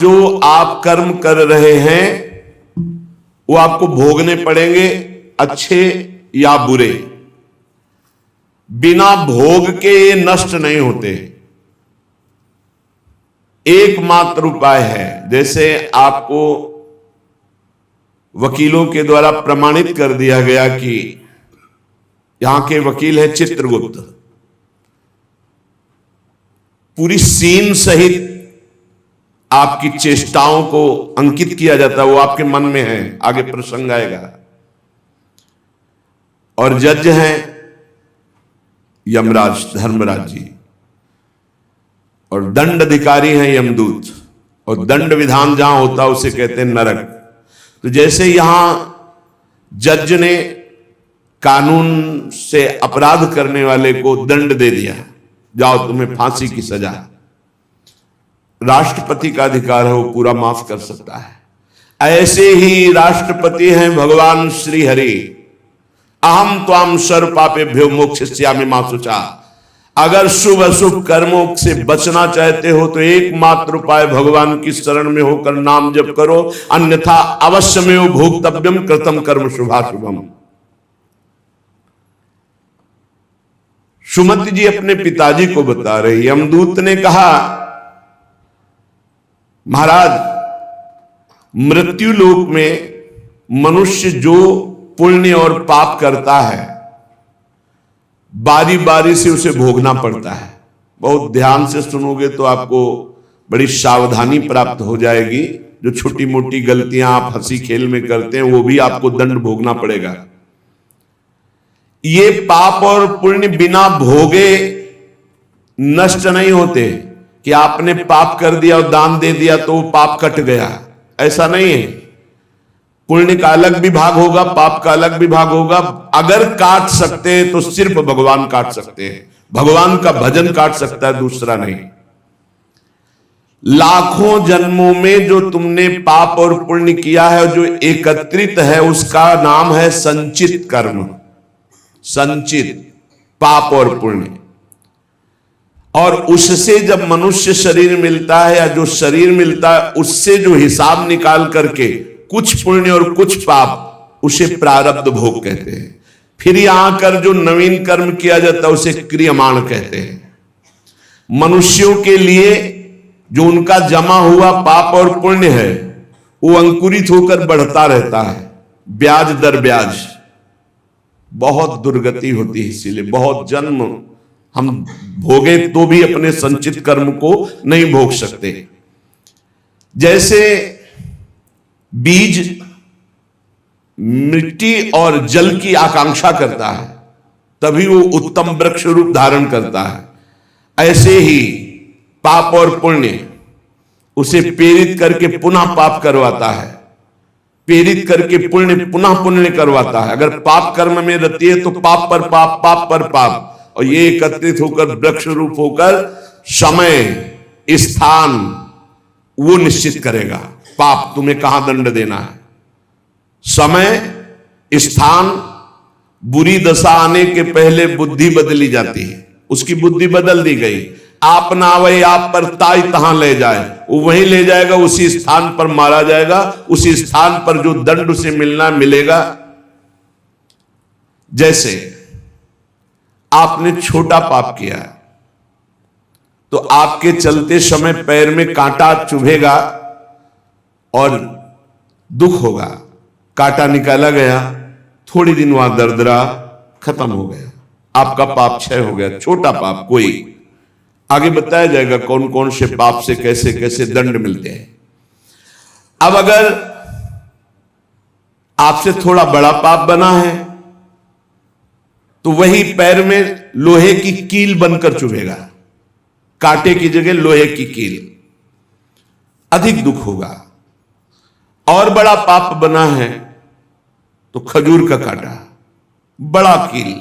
जो आप कर्म कर रहे हैं वो आपको भोगने पड़ेंगे, अच्छे या बुरे। बिना भोग के ये नष्ट नहीं होते। एकमात्र उपाय है, जैसे आपको वकीलों के द्वारा प्रमाणित कर दिया गया कि यहां के वकील है चित्रगुप्त, पूरी सीन सहित आपकी चेष्टाओं को अंकित किया जाता है, वो आपके मन में है, आगे प्रसंग आएगा। और जज हैं यमराज धर्मराज जी, और दंड अधिकारी हैं यमदूत, और दंड विधान जहां होता है उसे कहते हैं नरक। तो जैसे यहां जज ने कानून से अपराध करने वाले को दंड दे दिया, जाओ तुम्हें फांसी की सजा, राष्ट्रपति का अधिकार है, वो पूरा माफ कर सकता है। ऐसे ही राष्ट्रपति हैं भगवान श्री हरि। अहम त्वाम सर्व पापेभ्यो मोक्षयिष्यामि मा शुचा। अगर शुभ अशुभ कर्मों से बचना चाहते हो तो एकमात्र उपाय भगवान की शरण में होकर नाम जप करो, अन्यथा अवश्यमेव भोक्तव्यम कृतम कर्म शुभाशुभम। सुमति जी अपने पिताजी को बता रही, यमदूत ने कहा महाराज, मृत्यु लोक में मनुष्य जो पुण्य और पाप करता है बारी बारी से उसे भोगना पड़ता है। बहुत ध्यान से सुनोगे तो आपको बड़ी सावधानी प्राप्त हो जाएगी। जो छोटी मोटी गलतियां आप हंसी खेल में करते हैं वो भी आपको दंड भोगना पड़ेगा। ये पाप और पुण्य बिना भोगे नष्ट नहीं होते कि आपने पाप कर दिया और दान दे दिया तो वो पाप कट गया, ऐसा नहीं है। पुण्य का अलग विभाग होगा, पाप का अलग विभाग होगा। अगर काट सकते हैं तो सिर्फ भगवान काट सकते हैं, भगवान का भजन काट सकता है, दूसरा नहीं। लाखों जन्मों में जो तुमने पाप और पुण्य किया है, जो एकत्रित है, उसका नाम है संचित कर्म। संचित पाप और पुण्य, और उससे जब मनुष्य शरीर मिलता है या जो शरीर मिलता है उससे जो हिसाब निकाल करके कुछ पुण्य और कुछ पाप, उसे प्रारब्ध भोग कहते हैं। फिर यहां कर जो नवीन कर्म किया जाता है उसे क्रियमाण कहते हैं। मनुष्यों के लिए जो उनका जमा हुआ पाप और पुण्य है वो अंकुरित होकर बढ़ता रहता है, ब्याज दर ब्याज। बहुत दुर्गति होती है, इसीलिए बहुत जन्म हम भोगे तो भी अपने संचित कर्म को नहीं भोग सकते। जैसे बीज मिट्टी और जल की आकांक्षा करता है तभी वो उत्तम वृक्ष रूप धारण करता है, ऐसे ही पाप और पुण्य उसे प्रेरित करके पुनः पाप करवाता है, प्रेरित करके पुण्य पुनः पुण्य करवाता है। अगर पाप कर्म में रहती है तो पाप पर पाप, पाप पर पाप, और ये एकत्रित होकर वृक्ष रूप होकर समय स्थान वो निश्चित करेगा। पाप तुम्हें कहां दंड देना है, समय स्थान। बुरी दशा आने के पहले बुद्धि बदली जाती है, उसकी बुद्धि बदल दी गई। आप ना आवे आप पर ताई तहां ले जाए, वो वहीं ले जाएगा, उसी स्थान पर मारा जाएगा, उसी स्थान पर जो दंड उसे मिलना मिलेगा। जैसे आपने छोटा पाप किया तो आपके चलते समय पैर में कांटा चुभेगा और दुख होगा। कांटा निकाला गया, थोड़ी दिन वहां दर्द रहा, खत्म हो गया, आपका पाप क्षय हो गया। छोटा पाप कोई, आगे बताया जाएगा कौन कौन से पाप से कैसे कैसे दंड मिलते हैं। अब अगर आपसे थोड़ा बड़ा पाप बना है तो वही पैर में लोहे की कील बनकर चुभेगा, कांटे की जगह लोहे की कील, अधिक दुख होगा। और बड़ा पाप बना है तो खजूर का कांटा, बड़ा कील,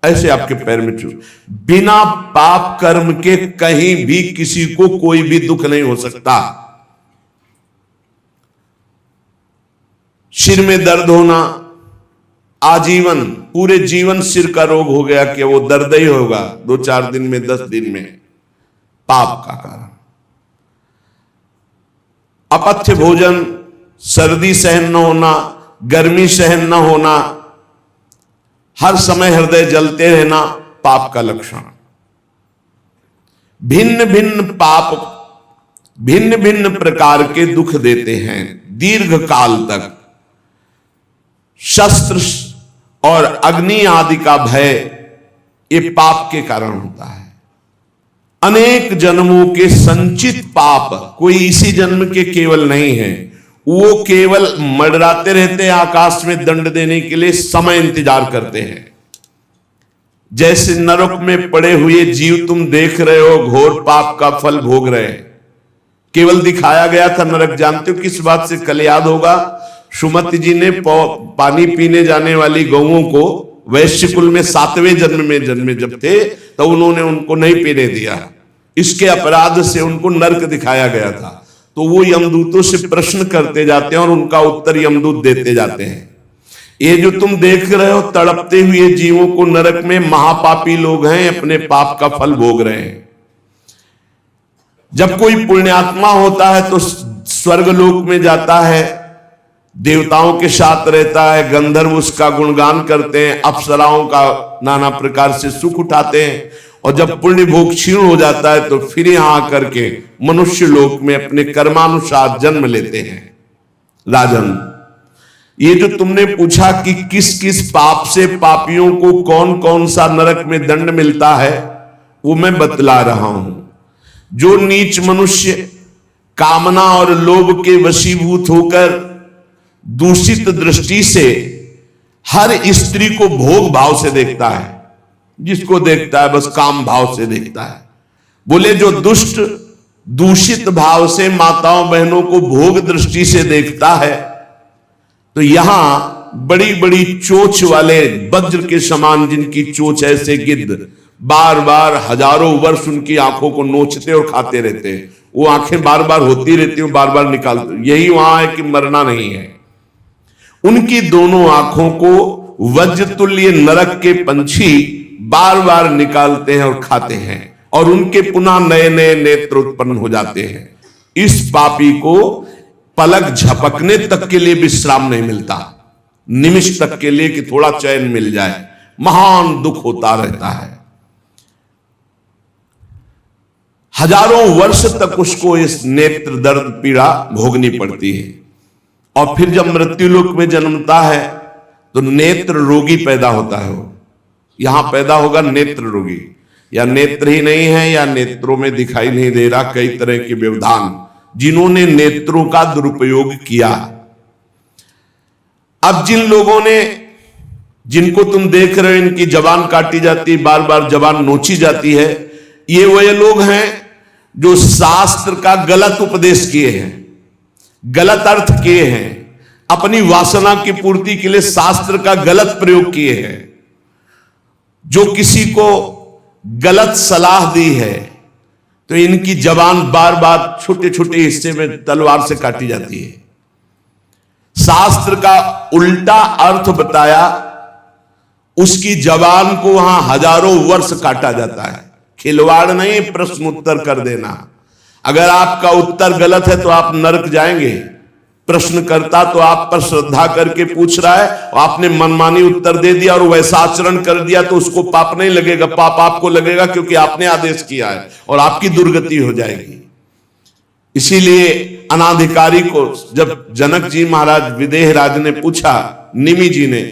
ऐसे आपके पैर में चुभ। बिना पाप कर्म के कहीं भी किसी को कोई भी दुख नहीं हो सकता। सिर में दर्द होना, आजीवन पूरे जीवन सिर का रोग हो गया कि वो दर्द ही होगा 2-4 दिन में, 10 दिन में, पाप का कारण। अपथ्य भोजन, सर्दी सहन न होना, गर्मी सहन न होना, हर समय हृदय जलते रहना पाप का लक्षण। भिन्न भिन्न पाप भिन्न भिन्न प्रकार के दुख देते हैं दीर्घ काल तक। शस्त्र और अग्नि आदि का भय ये पाप के कारण होता है। अनेक जन्मों के संचित पाप, कोई इसी जन्म के केवल नहीं है, वो केवल मंडराते रहते हैं आकाश में दंड देने के लिए, समय इंतजार करते हैं। जैसे नरक में पड़े हुए जीव तुम देख रहे हो, घोर पाप का फल भोग रहे हैं। केवल दिखाया गया था नरक, जानते हो किस बात से? कल याद होगा, सुमति जी ने पानी पीने जाने वाली गौओं को वैश्य कुल में 7वें जन्म में जन्मे जब थे, तो उन्होंने उनको नहीं पीने दिया। इसके अपराध से उनको नरक दिखाया गया था। तो वो यमदूतों से प्रश्न करते जाते हैं और उनका उत्तर यमदूत देते जाते हैं। ये जो तुम देख रहे हो तड़पते हुए जीवों को नरक में, महापापी लोग हैं, अपने पाप का फल भोग रहे हैं। जब कोई पुण्यात्मा होता है तो स्वर्गलोक में जाता है, देवताओं के साथ रहता है, गंधर्व उसका गुणगान करते हैं, अप्सराओं का नाना प्रकार से सुख उठाते हैं। और जब पुण्य भोग क्षीण हो जाता है तो फिर यहां आकर के मनुष्य लोक में अपने कर्मानुसार जन्म लेते हैं। राजन, ये जो तुमने पूछा कि किस किस पाप से पापियों को कौन कौन सा नरक में दंड मिलता है, वो मैं बतला रहा हूं। जो नीच मनुष्य कामना और लोभ के वशीभूत होकर दूषित दृष्टि से हर स्त्री को भोग भाव से देखता है, जिसको देखता है बस काम भाव से देखता है। बोले जो दुष्ट दूषित भाव से माताओं बहनों को भोग दृष्टि से देखता है, तो यहां बड़ी बड़ी चोंच वाले वज्र के समान जिनकी चोंच ऐसे गिद्ध बार बार हजारों वर्ष उनकी आंखों को नोचते और खाते रहते हैं। वो आंखें बार बार होती रहती हैं, बार बार निकालते, यही वहां है कि मरना नहीं है। उनकी दोनों आंखों को वज्रतुल्य नरक के पंछी बार बार निकालते हैं और खाते हैं, और उनके पुनः नए नए नेत्र उत्पन्न हो जाते हैं। इस पापी को पलक झपकने तक के लिए विश्राम नहीं मिलता, निमिष तक के लिए कि थोड़ा चैन मिल जाए, महान दुख होता रहता है। हजारों वर्ष तक उसको इस नेत्र दर्द पीड़ा भोगनी पड़ती है। और फिर जब मृत्यु लोक में जन्मता है तो नेत्र रोगी पैदा होता है। वो यहां पैदा होगा नेत्र रोगी, या नेत्र ही नहीं है या नेत्रों में दिखाई नहीं दे रहा, कई तरह के व्यवधान, जिन्होंने नेत्रों का दुरुपयोग किया। अब जिन लोगों ने, जिनको तुम देख रहे हो इनकी जबान काटी जाती, बार बार जबान नोची जाती है, ये वह लोग हैं जो शास्त्र का गलत उपदेश किए हैं, गलत अर्थ किए हैं, अपनी वासना की पूर्ति के लिए शास्त्र का गलत प्रयोग किए हैं। जो किसी को गलत सलाह दी है तो इनकी जबान बार बार छोटे छोटे हिस्से में तलवार से काटी जाती है। शास्त्र का उल्टा अर्थ बताया, उसकी जबान को वहां हजारों वर्ष काटा जाता है। खिलवाड़ नहीं, प्रश्न उत्तर कर देना। अगर आपका उत्तर गलत है तो आप नरक जाएंगे। प्रश्न करता तो आप पर श्रद्धा करके पूछ रहा है, और आपने मनमानी उत्तर दे दिया और वैसा आचरण कर दिया तो उसको पाप नहीं लगेगा, पाप आपको लगेगा क्योंकि आपने आदेश किया है और आपकी दुर्गति हो जाएगी। इसीलिए अनाधिकारी को जब जनक जी महाराज विदेह राज ने पूछा, निमि जी ने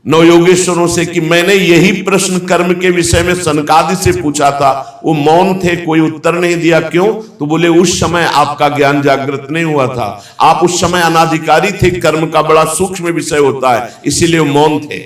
नवयोगेश्वरों से कि मैंने यही प्रश्न कर्म के विषय में सनकादि से पूछा था, वो मौन थे, कोई उत्तर नहीं दिया, क्यों? तो बोले उस समय आपका ज्ञान जागृत नहीं हुआ था, आप उस समय अनाधिकारी थे, कर्म का बड़ा सूक्ष्म विषय होता है, इसीलिए वो मौन थे।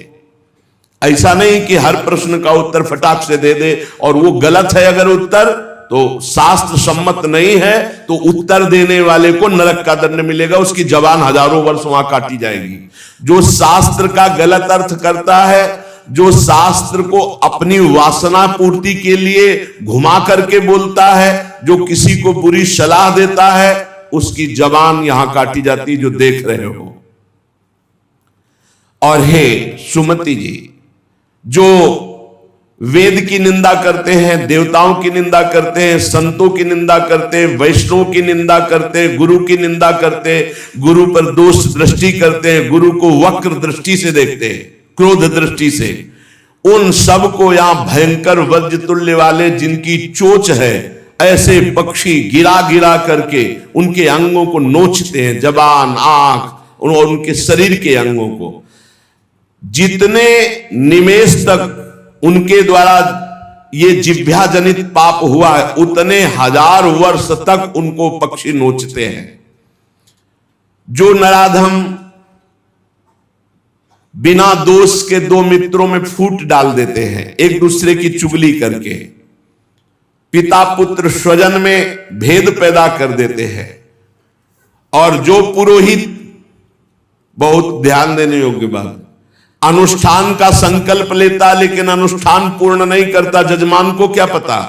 ऐसा नहीं कि हर प्रश्न का उत्तर फटाक से दे दे, और वो गलत है अगर उत्तर तो शास्त्र सम्मत नहीं है तो उत्तर देने वाले को नरक का दंड मिलेगा, उसकी जबान हजारों वर्ष वहां काटी जाएगी। जो शास्त्र का गलत अर्थ करता है, जो शास्त्र को अपनी वासना पूर्ति के लिए घुमा करके बोलता है, जो किसी को बुरी सलाह देता है, उसकी जबान यहां काटी जाती, जो देख रहे हो। और हे सुमति जी, जो वेद की निंदा करते हैं, देवताओं की निंदा करते हैं, संतों की निंदा करते हैं, वैष्णव की निंदा करते हैं, गुरु की निंदा करते हैं, गुरु पर दोष दृष्टि करते हैं, गुरु को वक्र दृष्टि से देखते हैं, क्रोध दृष्टि से। उन सब को यहां भयंकर वज्र तुल्य वाले जिनकी चोंच है, ऐसे पक्षी गिरा गिरा करके उनके अंगों को नोचते हैं, जबान, आंख और उनके शरीर के अंगों को। जितने निमेष तक उनके द्वारा ये जिह्वा जनित पाप हुआ है, उतने 1000 वर्ष तक उनको पक्षी नोचते हैं। जो नराधम बिना दोष के दो मित्रों में फूट डाल देते हैं, एक दूसरे की चुगली करके, पिता पुत्र स्वजन में भेद पैदा कर देते हैं, और जो पुरोहित, बहुत ध्यान देने योग्य बात, अनुष्ठान का संकल्प लेता लेकिन अनुष्ठान पूर्ण नहीं करता, जजमान को क्या पता।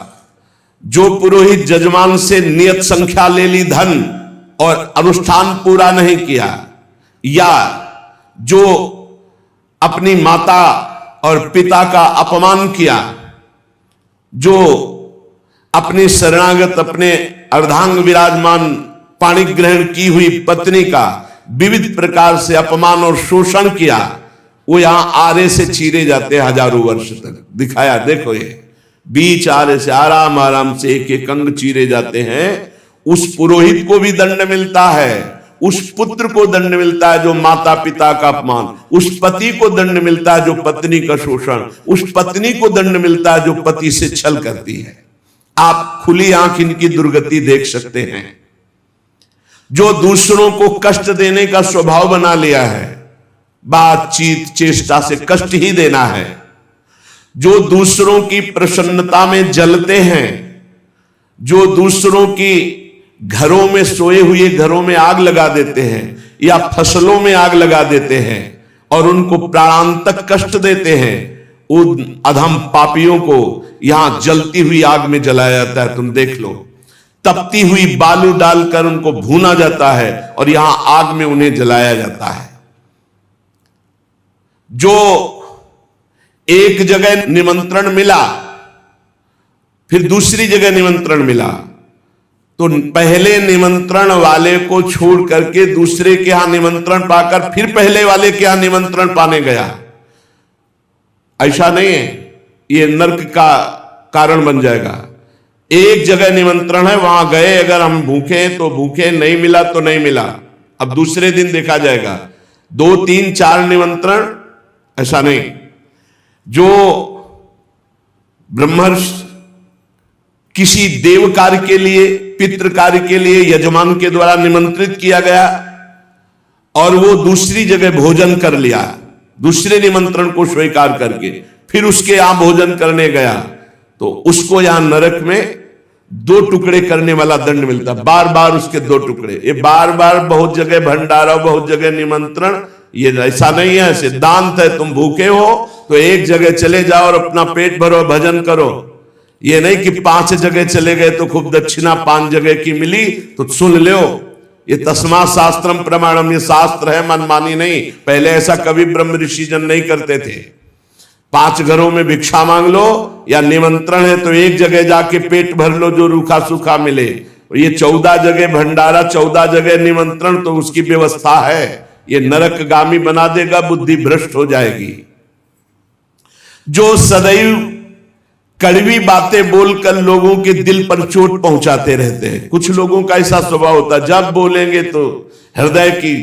जो पुरोहित जजमान से नियत संख्या ले ली धन और अनुष्ठान पूरा नहीं किया, या जो अपनी माता और पिता का अपमान किया, जो अपनी शरणागत, अपने अर्धांग विराजमान पाणी ग्रहण की हुई पत्नी का विविध प्रकार से अपमान और शोषण किया, वो यहां आरे से चीरे जाते हैं 1000 वर्ष तक। दिखाया, देखो ये बीच आरे से आराम आराम से एक एक अंग चीरे जाते हैं। उस पुरोहित को भी दंड मिलता है, उस पुत्र को दंड मिलता है जो माता पिता का अपमान, उस पति को दंड मिलता है जो पत्नी का शोषण, उस पत्नी को दंड मिलता है जो पति से छल करती है। आप खुली आंख इनकी दुर्गति देख सकते हैं। जो दूसरों को कष्ट देने का स्वभाव बना लिया है, बातचीत चेष्टा से कष्ट ही देना है। जो दूसरों की प्रसन्नता में जलते हैं, जो दूसरों की घरों में, सोए हुए घरों में आग लगा देते हैं या फसलों में आग लगा देते हैं और उनको प्राणांतक कष्ट देते हैं, उन अधम पापियों को यहां जलती हुई आग में जलाया जाता है। तुम देख लो, तपती हुई बालू डालकर उनको भूना जाता है और यहां आग में उन्हें जलाया जाता है। जो एक जगह निमंत्रण मिला, फिर दूसरी जगह निमंत्रण मिला, तो पहले निमंत्रण वाले को छोड़ करके दूसरे के यहां निमंत्रण पाकर फिर पहले वाले के यहां निमंत्रण पाने गया। ऐसा नहीं है, ये नर्क का कारण बन जाएगा। एक जगह निमंत्रण है, वहां गए, अगर हम भूखे हैं तो भूखे, नहीं मिला तो नहीं मिला, अब दूसरे दिन देखा जाएगा। 2 3 4 निमंत्रण, ऐसा नहीं। जो ब्रह्मर्षि किसी देव कार्य के लिए, पितृ कार्य के लिए यजमान के द्वारा निमंत्रित किया गया और वो दूसरी जगह भोजन कर लिया, दूसरे निमंत्रण को स्वीकार करके फिर उसके यहां भोजन करने गया, तो उसको यहां नरक में 2 टुकड़े करने वाला दंड मिलता। बार बार उसके 2 टुकड़े, ये बार बार बहुत जगह भंडारा, बहुत जगह निमंत्रण, ये ऐसा नहीं है। सिद्धांत है, तुम भूखे हो तो एक जगह चले जाओ और अपना पेट भरो, भजन करो। ये नहीं कि 5 जगह चले गए तो खूब दक्षिणा 5 जगह की मिली तो सुन लो। ये तस्मा शास्त्रम प्रमाणम, ये शास्त्र है, मनमानी नहीं। पहले ऐसा कभी ब्रह्म ऋषि जन नहीं करते थे। 5 घरों में भिक्षा मांग लो या निमंत्रण है तो एक जगह जाके पेट भर लो जो रूखा सूखा मिले। ये 14 जगह भंडारा, 14 जगह निमंत्रण, तो उसकी व्यवस्था है। ये नरकगामी बना देगा, बुद्धि भ्रष्ट हो जाएगी। जो सदैव कड़वी बातें बोलकर लोगों के दिल पर चोट पहुंचाते रहते हैं, कुछ लोगों का ऐसा स्वभाव होता है, जब बोलेंगे तो हृदय की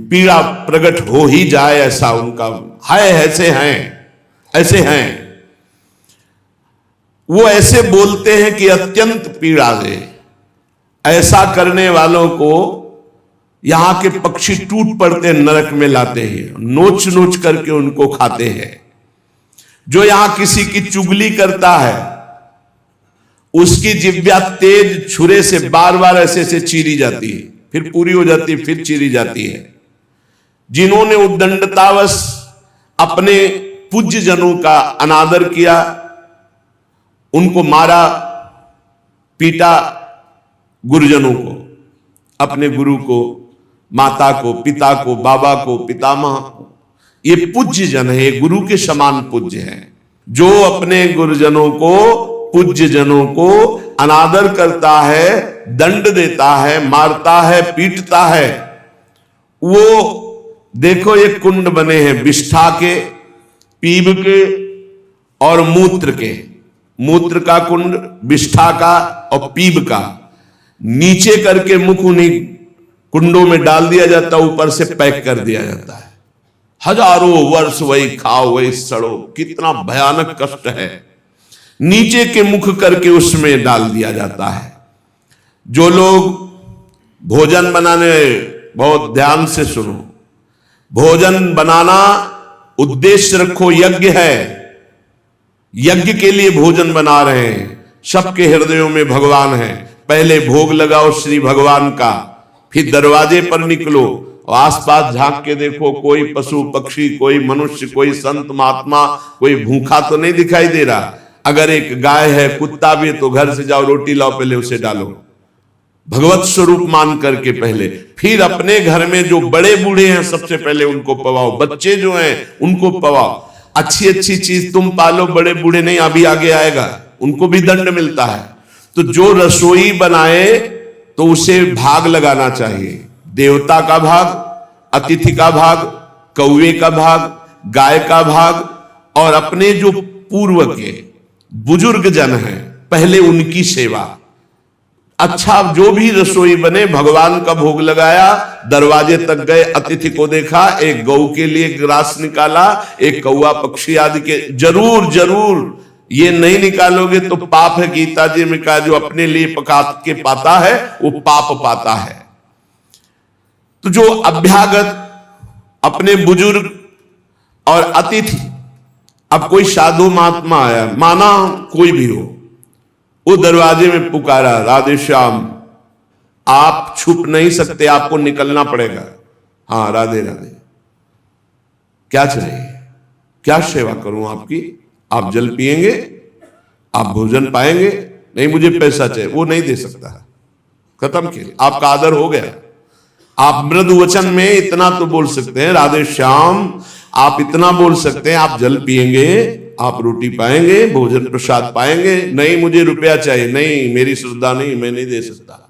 पीड़ा प्रकट हो ही जाए, ऐसा उनका है। ऐसे हैं, ऐसे हैं, वो ऐसे बोलते हैं कि अत्यंत पीड़ा दे। ऐसा करने वालों को यहां के पक्षी टूट पड़ते नरक में लाते हैं, नोच नोच करके उनको खाते हैं। जो यहां किसी की चुगली करता है, उसकी जिह्वा तेज छुरे से बार बार ऐसे ऐसे चीरी जाती है, फिर पूरी हो जाती है, फिर चीरी जाती है। जिन्होंने उद्दंडतावश अपने पूज्य जनों का अनादर किया, उनको मारा, पीटा, गुरुजनों को, अपने गुरु को, माता को, पिता को, बाबा को, पितामह को, ये पूज्य जन है, गुरु के समान पूज्य है। जो अपने गुरुजनों को, पूज्य जनों को अनादर करता है, दंड देता है, मारता है, पीटता है, वो देखो ये कुंड बने हैं विष्ठा के, पीब के और मूत्र के। मूत्र का कुंड, विष्ठा का और पीब का। नीचे करके मुख उन्हीं कुंडों में डाल दिया जाता, ऊपर से पैक कर दिया जाता है। हजारों वर्ष वही खाओ वही सड़ो, कितना भयानक कष्ट है। नीचे के मुख करके उसमें डाल दिया जाता है। जो लोग भोजन बनाने, बहुत ध्यान से सुनो, भोजन बनाना उद्देश्य रखो, यज्ञ है, यज्ञ के लिए भोजन बना रहे हैं। सबके हृदयों में भगवान है। पहले भोग लगाओ श्री भगवान का, फिर दरवाजे पर निकलो और आसपास झांक के देखो, कोई पशु पक्षी, कोई मनुष्य, कोई संत महात्मा, कोई भूखा तो नहीं दिखाई दे रहा। अगर एक गाय है, कुत्ता भी है, तो घर से जाओ, रोटी लाओ, पहले उसे डालो, भगवत स्वरूप मान करके पहले। फिर अपने घर में जो बड़े बूढ़े हैं सबसे पहले उनको पवाओ, बच्चे जो हैं उनको पवाओ। अच्छी अच्छी चीज तुम पालो, बड़े बूढ़े नहीं, अभी आगे आएगा, उनको भी दंड मिलता है। तो जो रसोई बनाए तो उसे भाग लगाना चाहिए। देवता का भाग, अतिथि का भाग, कौवे का भाग, गाय का भाग, और अपने जो पूर्व के बुजुर्ग जन हैं पहले उनकी सेवा। अच्छा, जो भी रसोई बने, भगवान का भोग लगाया, दरवाजे तक गए, अतिथि को देखा, एक गौ के लिए ग्रास निकाला, एक कौवा पक्षी आदि के, जरूर जरूर ये नहीं निकालोगे तो पाप है। गीता जी में कहा, जो अपने लिए पका के पाता है वो पाप पाता है। तो जो अभ्यागत, अपने बुजुर्ग और अतिथि, अब कोई साधु महात्मा आया, माना कोई भी हो, वो दरवाजे में पुकारा, राधे श्याम, आप छुप नहीं सकते, आपको निकलना पड़ेगा। हाँ, राधे राधे, क्या चाहिए, क्या सेवा करूं आपकी? आप जल पिएंगे, आप भोजन पाएंगे? नहीं, मुझे पैसा चाहिए। वो नहीं दे सकता, खत्म किया, आपका आदर हो गया। आप मृदु वचन में इतना तो बोल सकते हैं, राधे श्याम, आप इतना बोल सकते हैं, आप जल पिएंगे, आप रोटी पाएंगे, भोजन प्रसाद पाएंगे। नहीं, मुझे रुपया चाहिए। नहीं, मेरी श्रद्धा नहीं, मैं नहीं दे सकता,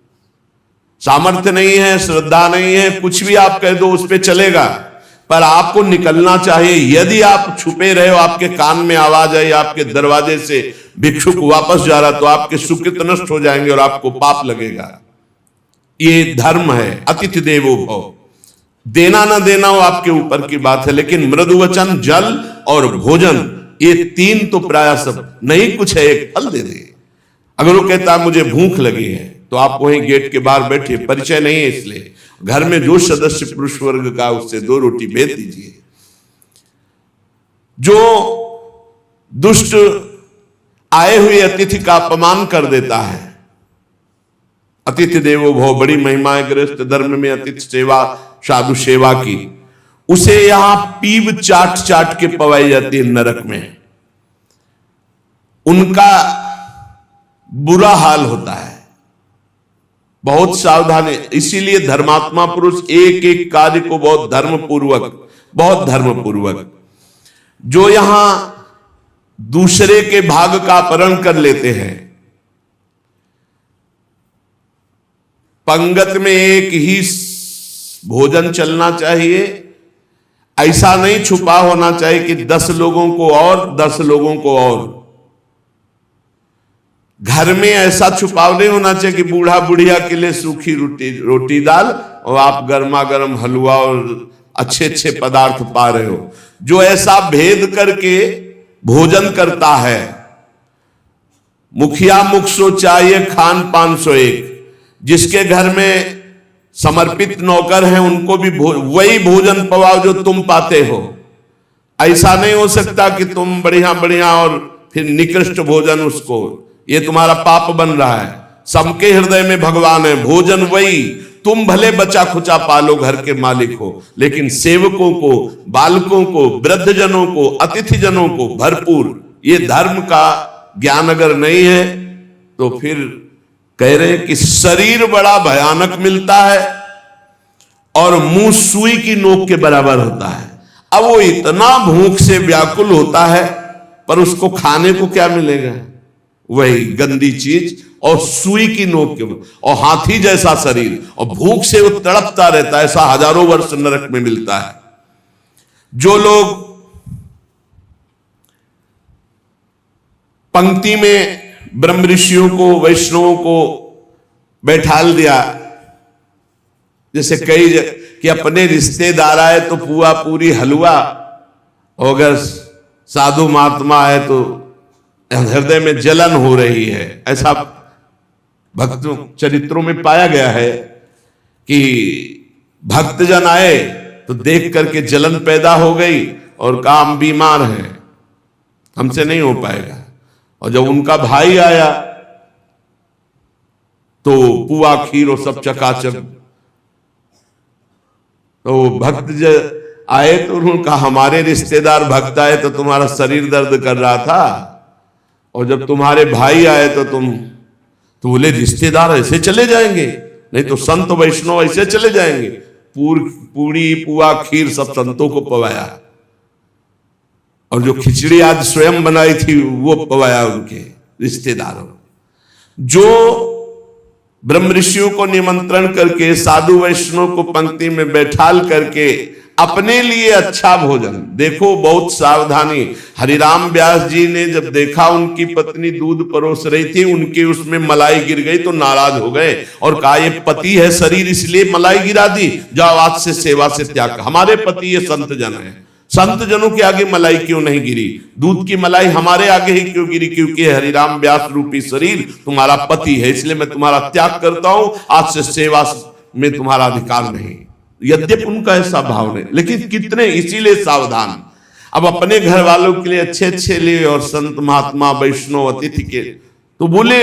सामर्थ्य नहीं है, श्रद्धा नहीं है, कुछ भी आप कह दो उस पर चलेगा, पर आपको निकलना चाहिए। यदि आप छुपे रहे हो, आपके कान में आवाज आई, आपके दरवाजे से भिक्षुक वापस जा रहा, तो आपके सुकृत नष्ट हो जाएंगे और आपको पाप लगेगा। ये धर्म है, अतिथि देवो भव। देना ना देना वो आपके ऊपर की बात है, लेकिन मृदु वचन, जल और भोजन, ये तीन तो प्राय सब, नहीं कुछ है, एक फल दे दे। अगर वो कहता मुझे भूख लगी है, तो आप वहीं गेट के बाहर बैठिए, परिचय नहीं है इसलिए, घर में जो सदस्य पुरुष वर्ग का, उससे 2 रोटी भेज दीजिए। जो दुष्ट आए हुए अतिथि का अपमान कर देता है, अतिथि देवो भव, बड़ी महिमा है गृहस्थ धर्म में अतिथि सेवा, साधु सेवा की। उसे यहां पीब चाट चाट के पवाई जाती है नरक में, उनका बुरा हाल होता है। बहुत सावधान है, इसीलिए धर्मात्मा पुरुष एक एक कार्य को बहुत धर्मपूर्वक, जो यहां दूसरे के भाग का अपहरण कर लेते हैं। पंगत में एक ही भोजन चलना चाहिए, ऐसा नहीं छुपा होना चाहिए कि 10 लोगों को और 10 लोगों को और। घर में ऐसा छुपाव नहीं होना चाहिए कि बूढ़ा बुढ़िया के लिए सूखी रोटी दाल और आप गर्मा गर्म हलवा और अच्छे अच्छे पदार्थ पा रहे हो। जो ऐसा भेद करके भोजन करता है, मुखिया मुख सो चाहिए, खान पान सो एक। जिसके घर में समर्पित नौकर हैं उनको भी वही भोजन पवाओ जो तुम पाते हो। ऐसा नहीं हो सकता कि तुम बढ़िया बढ़िया और फिर निकृष्ट भोजन उसको, ये तुम्हारा पाप बन रहा है। सबके हृदय में भगवान है, भोजन वही, तुम भले बचा खुचा पालो, घर के मालिक हो, लेकिन सेवकों को, बालकों को, वृद्धजनों को, अतिथि जनों को भरपूर। ये धर्म का ज्ञान अगर नहीं है तो फिर कह रहे हैं कि शरीर बड़ा भयानक मिलता है और मुंह सुई की नोक के बराबर होता है। अब वो इतना भूख से व्याकुल होता है पर उसको खाने को क्या मिलेगा? वही गंदी चीज और सुई की नोक के और हाथी जैसा शरीर और भूख से वो तड़पता रहता है। ऐसा हजारों वर्ष नरक में मिलता है। जो लोग पंक्ति में ब्रह्म ऋषियों को, वैष्णवों को बैठाल दिया, जैसे कई कि अपने रिश्तेदार आए तो पुआ पूरी हलवा, और अगर साधु महात्मा है तो हृदय में जलन हो रही है। ऐसा भक्त चरित्रों में पाया गया है कि भक्तजन आए तो देख करके जलन पैदा हो गई और कहा हम बीमार हैं, हमसे नहीं हो पाएगा। और जब उनका भाई आया तो पुआ खीर और सब चकाचक, तो भक्त आए तो उन्होंने कहा हमारे रिश्तेदार भक्त आए तो तुम्हारा शरीर दर्द कर रहा था, और जब तुम्हारे भाई आए तो तो बोले रिश्तेदार ऐसे चले जाएंगे? नहीं तो संत वैष्णव ऐसे चले जाएंगे। पूरी पुआ खीर सब संतों को पवाया, और जो खिचड़ी आज स्वयं बनाई थी वो पवाया उनके रिश्तेदारों। जो ब्रह्म ऋषियों को निमंत्रण करके, साधु वैष्णव को पंक्ति में बैठाल करके अपने लिए अच्छा भोजन, देखो बहुत सावधानी। हरिराम व्यास जी ने जब देखा उनकी पत्नी दूध परोस रही थी, उनके उसमें मलाई गिर गई तो नाराज हो गए और कहा ये पति है शरीर इसलिए मलाई गिरा दी, जाओ आज से सेवा से त्याग। हमारे पति ये संत जन है, संत जनों के आगे मलाई क्यों नहीं गिरी? दूध की मलाई हमारे आगे ही क्यों गिरी? क्योंकि हरिराम व्यास रूपी शरीर तुम्हारा पति है, इसलिए मैं तुम्हारा त्याग करता हूं, आज से सेवा में तुम्हारा अधिकार नहीं। यद्यपि उनका ऐसा भाव नहीं, लेकिन कितने इसीलिए सावधान। अब अपने घर वालों के लिए अच्छे अच्छे लिए और संत महात्मा वैष्णव अतिथि के, तो बोले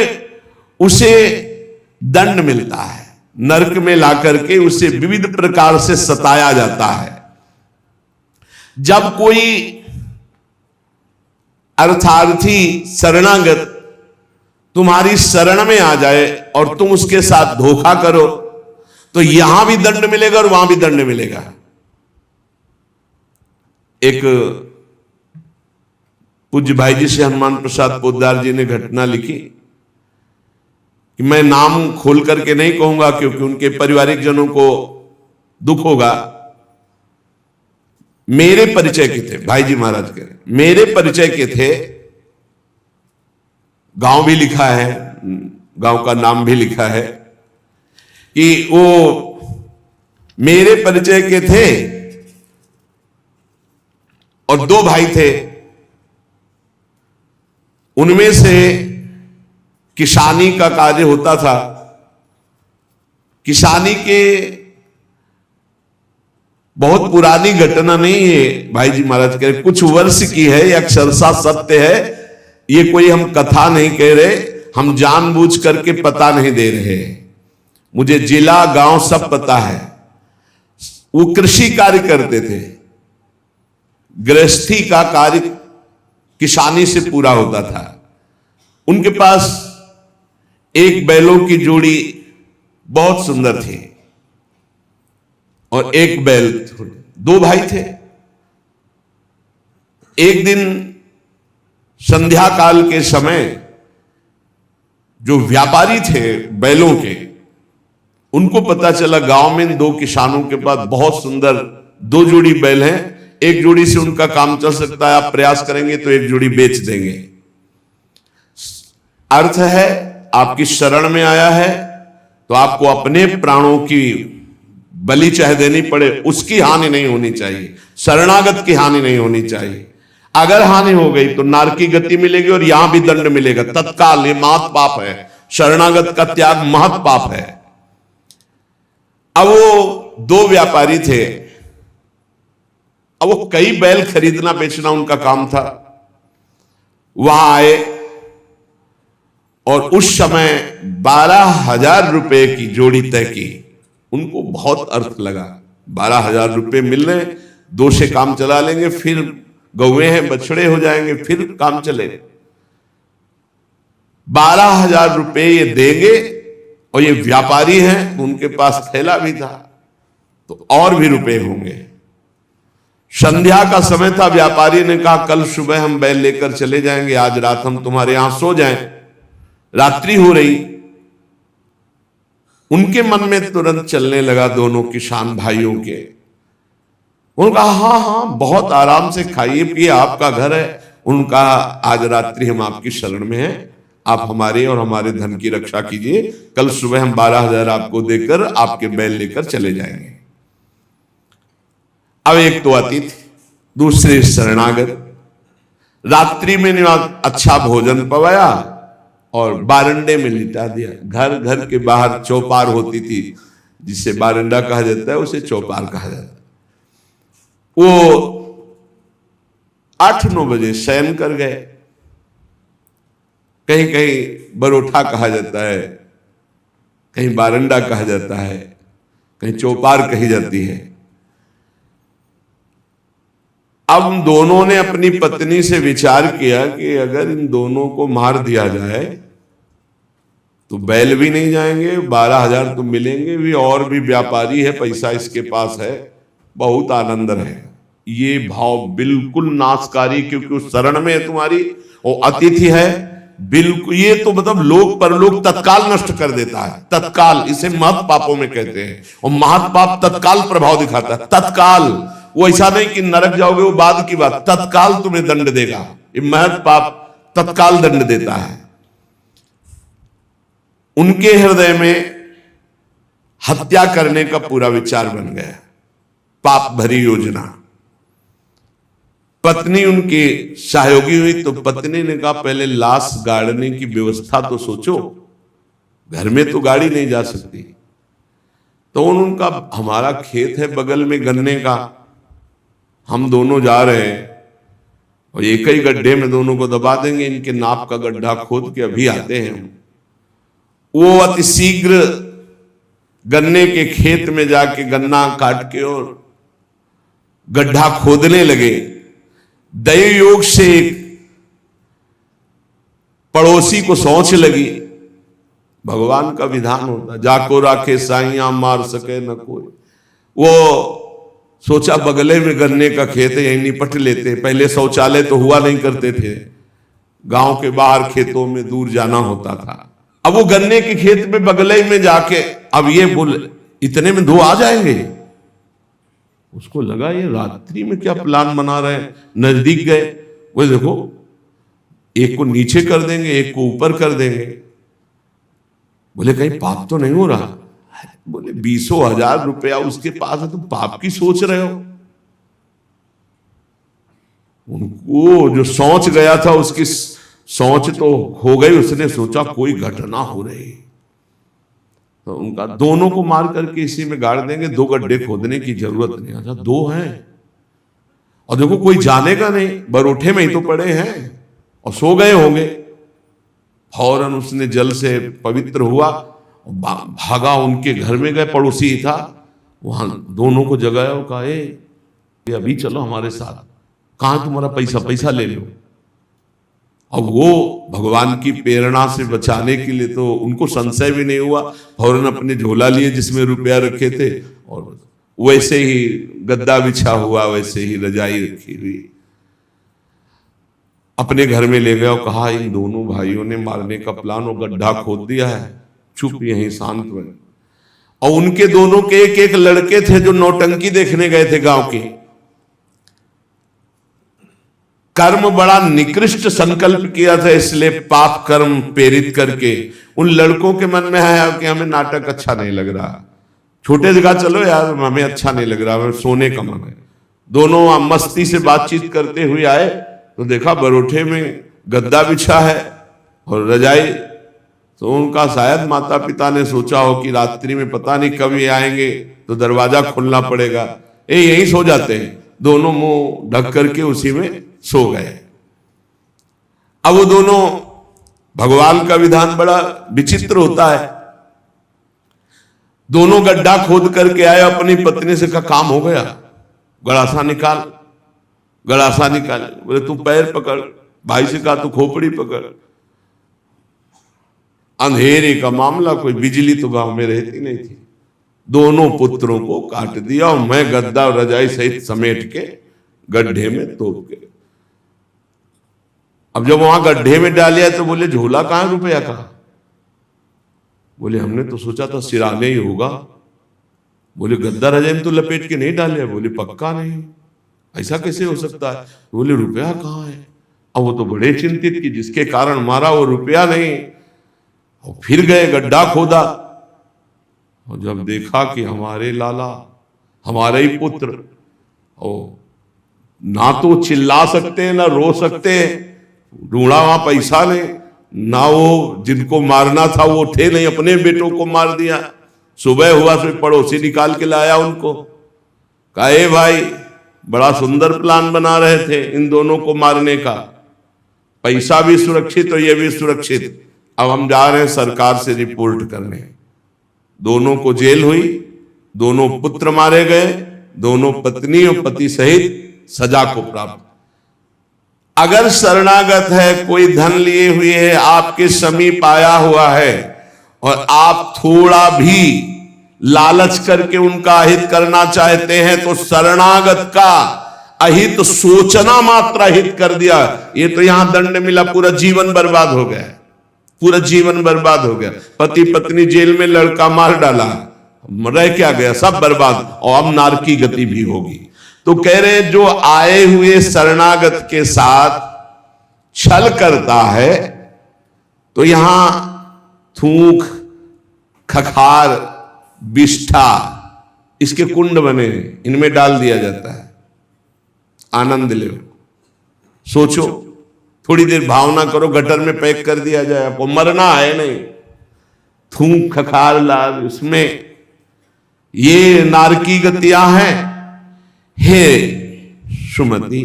उसे दंड मिलता है, नरक में ला करके उसे विविध प्रकार से सताया जाता है। जब कोई अर्थार्थी शरणागत तुम्हारी शरण में आ जाए और तुम उसके साथ धोखा करो तो यहां भी दंड मिलेगा और वहां भी दंड मिलेगा। एक पूज्य भाई जी से हनुमान प्रसाद पोद्दार जी ने घटना लिखी कि मैं नाम खोल करके नहीं कहूंगा क्योंकि उनके पारिवारिक जनों को दुख होगा। मेरे परिचय के थे भाई जी महाराज के, मेरे परिचय के थे, गांव भी लिखा है, गांव का नाम भी लिखा है कि वो मेरे परिचय के थे और दो भाई थे। उनमें से किसानी का कार्य होता था। किसानी के बहुत पुरानी घटना नहीं है, भाई जी महाराज कह रहे कुछ वर्ष की है, यह अक्षरशः सत्य है। ये कोई हम कथा नहीं कह रहे, हम जानबूझ करके पता नहीं दे रहे। मुझे जिला गांव सब पता है। वो कृषि कार्य करते थे, गृहस्थी का कार्य किसानी से पूरा होता था। उनके पास एक बैलों की जोड़ी बहुत सुंदर थी और एक बैल, दो भाई थे। एक दिन संध्या काल के समय जो व्यापारी थे बैलों के, उनको पता चला गांव में दो किसानों के पास बहुत सुंदर दो जोड़ी बैल हैं, एक जोड़ी से उनका काम चल सकता है, आप प्रयास करेंगे तो एक जोड़ी बेच देंगे। अर्थ है आपकी शरण में आया है तो आपको अपने प्राणों की बलि चाहे देनी पड़े, उसकी हानि नहीं होनी चाहिए, शरणागत की हानि नहीं होनी चाहिए। अगर हानि हो गई तो नारकी गति मिलेगी और यहां भी दंड मिलेगा तत्काल। ये महत पाप है, शरणागत का त्याग महत पाप है। अब वो दो व्यापारी थे, अब वो कई बैल खरीदना बेचना उनका काम था। वहां आए और उस समय 12,000 रुपए की जोड़ी तय की। उनको बहुत अर्थ लगा, 12,000 रुपए मिल रहे, दो से काम चला लेंगे, फिर गौवे हैं बछड़े हो जाएंगे, फिर काम चले। 12,000 रुपए ये देंगे और ये व्यापारी हैं, उनके पास थैला भी था तो और भी रुपए होंगे। संध्या का समय था। व्यापारी ने कहा कल सुबह हम बैल लेकर चले जाएंगे, आज रात हम तुम्हारे यहां सो जाएं। रात्रि हो रही, उनके मन में तुरंत चलने लगा दोनों किसान भाइयों के। उन्होंने कहा हाँ हाँ बहुत आराम से खाइए पिए, आपका घर है। उनका आज रात्रि हम आपकी शरण में हैं, आप हमारे और हमारे धन की रक्षा कीजिए, कल सुबह हम 12,000 आपको देकर आपके बैल लेकर चले जाएंगे। अब एक तो अतिथि, दूसरे शरणागत। रात्रि में अच्छा भोजन पवाया और बारंडे में लिटा दिया। घर घर के बाहर चौपार होती थी, जिसे बारंडा कहा जाता है उसे चौपार कहा जाता है। वो 8-9 बजे शयन कर गए। कहीं कहीं बरोठा कहा जाता है, कहीं बारंडा कहा जाता है, कहीं चौपार कही जाती है। अब दोनों ने अपनी पत्नी से विचार किया कि अगर इन दोनों को मार दिया जाए तो बैल भी नहीं जाएंगे, 12,000 तो मिलेंगे भी, और भी व्यापारी है, पैसा इसके पास है, बहुत आनंद है। ये भाव बिल्कुल नाशकारी, क्योंकि उस शरण में है तुम्हारी, वो अतिथि है बिल्कुल। ये तो मतलब लोक परलोक तत्काल नष्ट कर देता है, तत्काल। इसे महत् पापों में कहते हैं, और महत् पाप तत्काल प्रभाव दिखाता है, तत्काल। वो ऐसा नहीं कि नरक जाओगे वो बाद की बात, तत्काल तुम्हें दंड देगा। ये महत् पाप तत्काल दंड देता है। उनके हृदय में हत्या करने का पूरा विचार बन गया, पाप भरी योजना। पत्नी उनकी सहयोगी हुई तो पत्नी ने कहा पहले लाश गाड़ने की व्यवस्था तो सोचो, घर में तो गाड़ी नहीं जा सकती। तो उनका हमारा खेत है बगल में गन्ने का, हम दोनों जा रहे हैं और एक ही गड्ढे में दोनों को दबा देंगे, इनके नाप का गड्ढा खोद के अभी आते हैं। वो अति शीघ्र गन्ने के खेत में जाके गन्ना काट के और गड्ढा खोदने लगे। दैव योग से एक पड़ोसी को सोच लगी, भगवान का विधान होता जाको राखे साइया मार सके न कोई। वो सोचा बगले में गन्ने का खेत है, यही निपट लेते। पहले शौचालय तो हुआ नहीं करते थे, गांव के बाहर खेतों में दूर जाना होता था। अब वो गन्ने के खेत में बगले में जाके, अब ये बोल इतने में 2 आ जाएंगे। उसको लगा ये रात्रि में क्या प्लान बना रहे हैं। नजदीक गए, वो देखो एक को नीचे कर देंगे, एक को ऊपर कर देंगे। बोले कहीं पाप तो नहीं हो रहा। बोले 20,000 रुपया उसके पास है, तुम पाप की सोच रहे हो। उनको जो सोच गया था उसकी सोच तो हो गई। उसने सोचा कोई घटना हो रही, तो उनका दोनों को मार करके इसी में गाड़ देंगे, 2 गड्ढे खोदने की जरूरत नहीं। अच्छा 2 हैं और देखो कोई जानेगा नहीं, बरोठे में ही तो पड़े हैं और सो गए होंगे। फौरन उसने जल से पवित्र हुआ, भागा उनके घर में गए, पड़ोसी ही था, वहां दोनों को जगाया और कहा ये अभी चलो हमारे साथ, कहां तुम्हारा पैसा ले लो। अब वो भगवान की प्रेरणा से बचाने के लिए तो उनको संशय भी नहीं हुआ, फौरन अपने झोला लिए जिसमें रुपया रखे थे और वैसे ही गद्दा बिछा हुआ, वैसे ही रजाई रखी हुई अपने घर में ले गया और कहा इन दोनों भाइयों ने मारने का प्लान और गड्ढा खोद दिया है, चुप यहीं शांत बने। और उनके दोनों के एक लड़के थे जो नौटंकी देखने गए थे गांव के। कर्म बड़ा निकृष्ट संकल्प किया था, इसलिए पाप कर्म प्रेरित करके उन लड़कों के मन में है कि हमें नाटक अच्छा नहीं लग रहा, छोटे जगह चलो यार, हमें अच्छा नहीं लग रहा, हमें सोने का मन है। दोनों मस्ती से बातचीत करते हुए आए तो देखा बरोठे में गद्दा बिछा है और रजाई। तो उनका शायद माता पिता ने सोचा हो कि रात्रि में पता नहीं कब ये आएंगे तो दरवाजा खोलना पड़ेगा, यही सो जाते हैं। दोनों मुंह ढक करके उसी में सो गए। अब वो दोनों, भगवान का विधान बड़ा विचित्र होता है, दोनों गड्ढा खोद करके आए, अपनी पत्नी से कहा काम हो गया, गड़ासा निकाल, गड़ासा निकाल। बोले तू पैर पकड़, भाई से कहा तू खोपड़ी पकड़। अंधेरे का मामला, कोई बिजली तो गांव में रहती नहीं थी। दोनों पुत्रों को काट दिया और मैं गद्दा और रजाई सहित समेट के गड्ढे में तोप के। अब जब वहां गड्ढे में डालिया तो बोले झोला कहां रुपया का? बोले हमने तो सोचा था सिराने ही होगा। बोले गद्दार हजैम तो लपेट के नहीं डाले। बोले पक्का नहीं, ऐसा कैसे हो सकता है? बोले रुपया कहाँ है? अब वो तो बड़े चिंतित कि जिसके कारण मारा वो रुपया नहीं। और फिर गए गड्ढा खोदा और जब देखा कि हमारे लाला, हमारे ही पुत्र, और ना तो चिल्ला सकते हैं ना रो सकते हैं, ढूंढा वहां पैसा नहीं, ना वो जिनको मारना था वो थे नहीं, अपने बेटों को मार दिया। सुबह हुआ तो पड़ोसी निकाल के लाया उनको, कहा ए भाई बड़ा सुंदर प्लान बना रहे थे इन दोनों को मारने का, पैसा भी सुरक्षित और ये भी सुरक्षित, अब हम जा रहे हैं सरकार से रिपोर्ट करने। दोनों को जेल हुई, दोनों पुत्र मारे गए, दोनों पत्नी और पति सहित सजा को प्राप्त। अगर शरणागत है, कोई धन लिए हुए है, आपके समीप आया हुआ है और आप थोड़ा भी लालच करके उनका अहित करना चाहते हैं तो शरणागत का अहित सोचना मात्र अहित कर दिया, ये तो यहां दंड मिला, पूरा जीवन बर्बाद हो गया, पूरा जीवन बर्बाद हो गया। पति पत्नी जेल में, लड़का मार डाला, रह क्या गया, सब बर्बाद, और अब नारकी गति भी होगी। तो कह रहे जो आए हुए शरणागत के साथ छल करता है तो यहां थूक, खखार, बिष्ठा, इसके कुंड बने, इनमें डाल दिया जाता है। आनंद ले, सोचो, थोड़ी देर भावना करो, गटर में पैक कर दिया जाए, आपको मरना है नहीं, थूक खखार लाल, उसमें ये नारकी गतियां हैं। हे सुमति,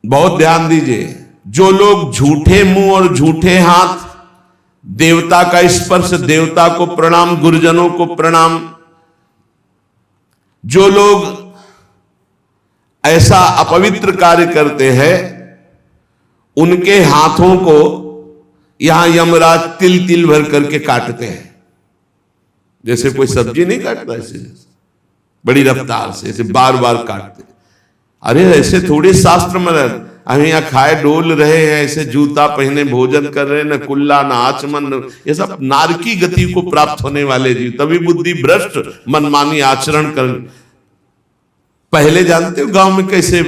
बहुत ध्यान दीजिए, जो लोग झूठे मुंह और झूठे हाथ, देवता का स्पर्श, देवता को प्रणाम, गुरुजनों को प्रणाम, जो लोग ऐसा अपवित्र कार्य करते हैं उनके हाथों को यहां यमराज तिल तिल भर करके काटते हैं। जैसे कोई सब्जी नहीं काटता, ऐसे बड़ी रफ्तार से ऐसे बार बार काटते। अरे ऐसे थोड़े शास्त्र में हम यहाँ खाए डोल रहे हैं, ऐसे जूता पहने भोजन कर रहे हैं, न कुल्ला न आचमन, ये सब नारकी गति को प्राप्त होने वाले जीव, तभी बुद्धि भ्रष्ट मनमानी आचरण कर। पहले जानते हो गांव में कैसे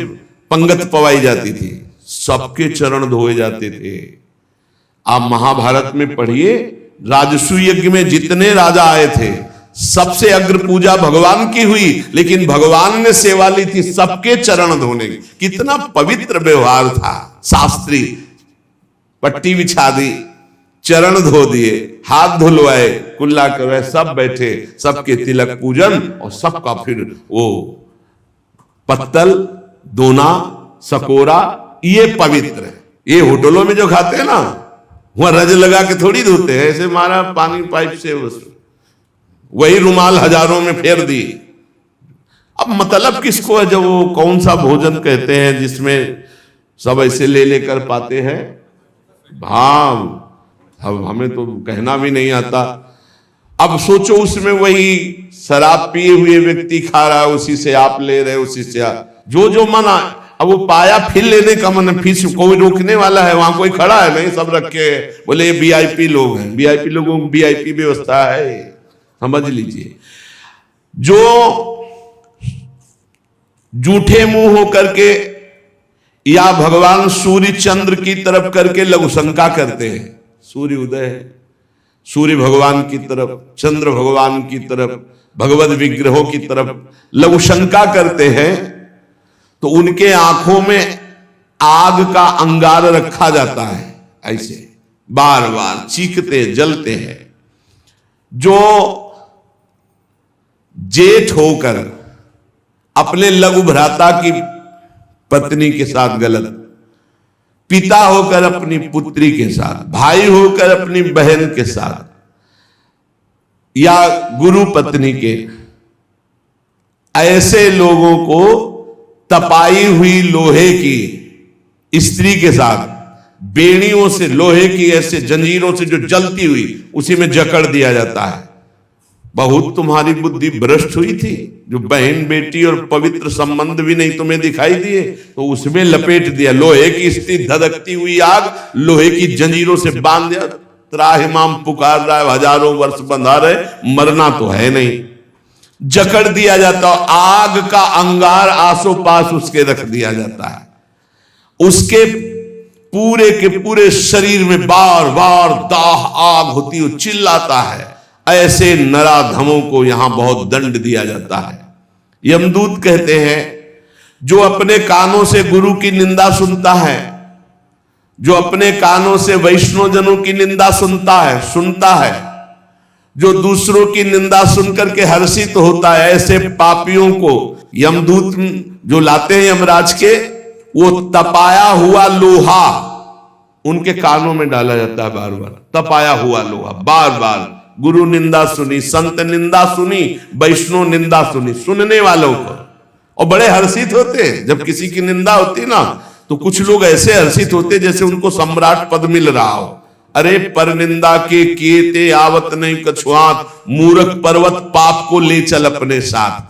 पंगत पवाई जाती थी, सबके चरण धोए जाते थे। आप महाभारत में पढ़िए, राजसू यज्ञ में जितने राजा आए थे सबसे अग्र पूजा भगवान की हुई, लेकिन भगवान ने सेवा ली थी सबके चरण धोने की। कितना पवित्र व्यवहार था, शास्त्री, पट्टी बिछा दी, चरण धो दिए, हाथ धुलवाए, कुल्ला करवाए, सब बैठे, सबके तिलक पूजन, और सबका फिर वो पत्तल, दोना, सकोरा, ये पवित्र है। ये होटलों में जो खाते हैं ना, वहां रज लगा के थोड़ी धोते हैं, ऐसे मारा पानी पाइप से, वही रुमाल हजारों में फेर दी। अब मतलब किसको है, जब वो कौन सा भोजन कहते हैं जिसमें सब ऐसे ले लेकर पाते हैं, भाव, अब हमें तो कहना भी नहीं आता। अब सोचो उसमें वही शराब पिए हुए व्यक्ति खा रहा है, उसी से आप ले रहे, उसी से जो जो मना, अब वो पाया फिर लेने का मन, फिर कोई रोकने वाला है, वहां कोई खड़ा है नहीं, सब रखे, बोले ये वीआईपी लोग हैं, वीआईपी लोगों की वीआईपी व्यवस्था है, समझ लीजिए। जो झूठे मुंह होकर के या भगवान सूर्य चंद्र की तरफ करके लघु शंका करते हैं, सूर्य उदय है, सूर्य भगवान की तरफ, चंद्र भगवान की तरफ, भगवत विग्रहों की तरफ लघु शंका करते हैं, तो उनके आंखों में आग का अंगार रखा जाता है, ऐसे बार बार चीखते जलते हैं। जो जेठ होकर अपने लघु भ्राता की पत्नी के साथ गलत, पिता होकर अपनी पुत्री के साथ, भाई होकर अपनी बहन के साथ, या गुरु पत्नी के, ऐसे लोगों को तपाई हुई लोहे की स्त्री के साथ बेड़ियों से, लोहे की ऐसे जंजीरों से जो जलती हुई, उसी में जकड़ दिया जाता है। बहुत तुम्हारी बुद्धि भ्रष्ट हुई थी, जो बहन बेटी और पवित्र संबंध भी नहीं तुम्हें दिखाई दिए तो उसमें लपेट दिया। लोहे की स्थिति धधकती हुई आग, लोहे की जंजीरों से बांध दिया। त्राहिमाम पुकार रहा है, हजारों वर्ष बंधा रहे, मरना तो है नहीं। जकड़ दिया जाता, आग का अंगार आसो पास उसके रख दिया जाता है। उसके पूरे के पूरे शरीर में बार बार दाह आग होती है, चिल्लाता है। ऐसे नराधमों को यहां बहुत दंड दिया जाता है। यमदूत कहते हैं, जो अपने कानों से गुरु की निंदा सुनता है, जो अपने कानों से वैष्णव जनों की निंदा सुनता है, जो दूसरों की निंदा सुनकर के हर्षित होता है, ऐसे पापियों को यमदूत जो लाते हैं यमराज के, वो तपाया हुआ लोहा उनके कानों में डाला जाता है। बार बार तपाया हुआ लोहा, बार बार गुरु निंदा सुनी, संत निंदा सुनी, वैष्णव निंदा सुनी, सुनने वालों को। और बड़े हर्षित होते हैं जब किसी की निंदा होती ना, तो कुछ लोग ऐसे हर्षित होते जैसे उनको सम्राट पद मिल रहा हो। अरे पर निंदा के किए ते आवत नहीं कछुआत, मूर्ख पर्वत पाप को ले चल अपने साथ।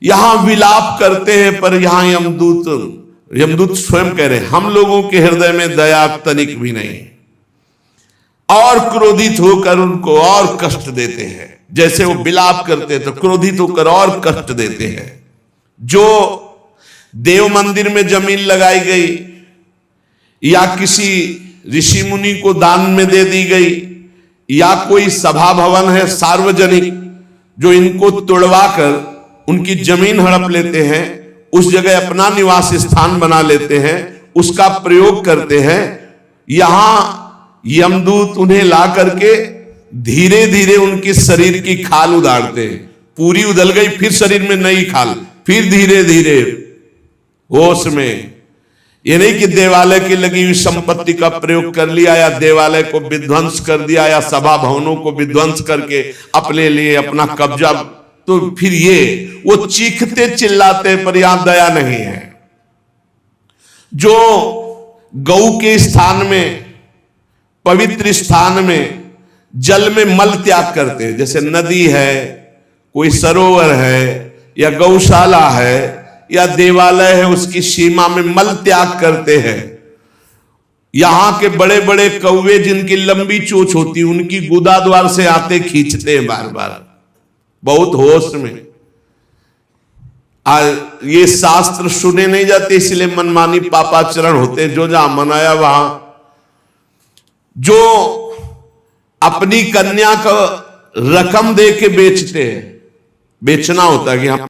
यहां विलाप करते हैं, पर यहां यमदूत स्वयं कह रहे, हम लोगों के हृदय में दया तनिक भी नहीं, और क्रोधित होकर उनको और कष्ट देते हैं। जैसे वो विलाप करते हैं तो क्रोधित होकर और कष्ट देते हैं। जो देव मंदिर में जमीन लगाई गई या किसी ऋषि मुनि को दान में दे दी गई, या कोई सभा भवन है सार्वजनिक, जो इनको तोड़वा कर उनकी जमीन हड़प लेते हैं, उस जगह अपना निवास स्थान बना लेते हैं, उसका प्रयोग करते हैं। यहां यमदूत उन्हें ला करके धीरे धीरे उनके शरीर की खाल उदारते हैं। पूरी उधल गई, फिर शरीर में नई खाल, फिर धीरे धीरे होश में। ये नहीं कि देवालय की लगी हुई संपत्ति का प्रयोग कर लिया, या देवालय को विध्वंस कर दिया, या सभा भवनों को विध्वंस करके अपने लिए अपना कब्जा, तो फिर ये वो चीखते चिल्लाते, पर यहां दया नहीं है। जो गौ के स्थान में, पवित्र स्थान में जल में मल त्याग करते हैं, जैसे नदी है, कोई सरोवर है, या गौशाला है, या देवालय है, उसकी सीमा में मल त्याग करते हैं। यहां के बड़े बड़े कौवे जिनकी लंबी चोंच होती, उनकी गुदा द्वार से आते खींचते हैं बार बार, बहुत होश में। ये शास्त्र सुने नहीं जाते, इसलिए मनमानी पापाचरण होते। जो जहां मनाया वहां, जो अपनी कन्या को रकम दे के बेचते हैं, बेचना होता है कि हम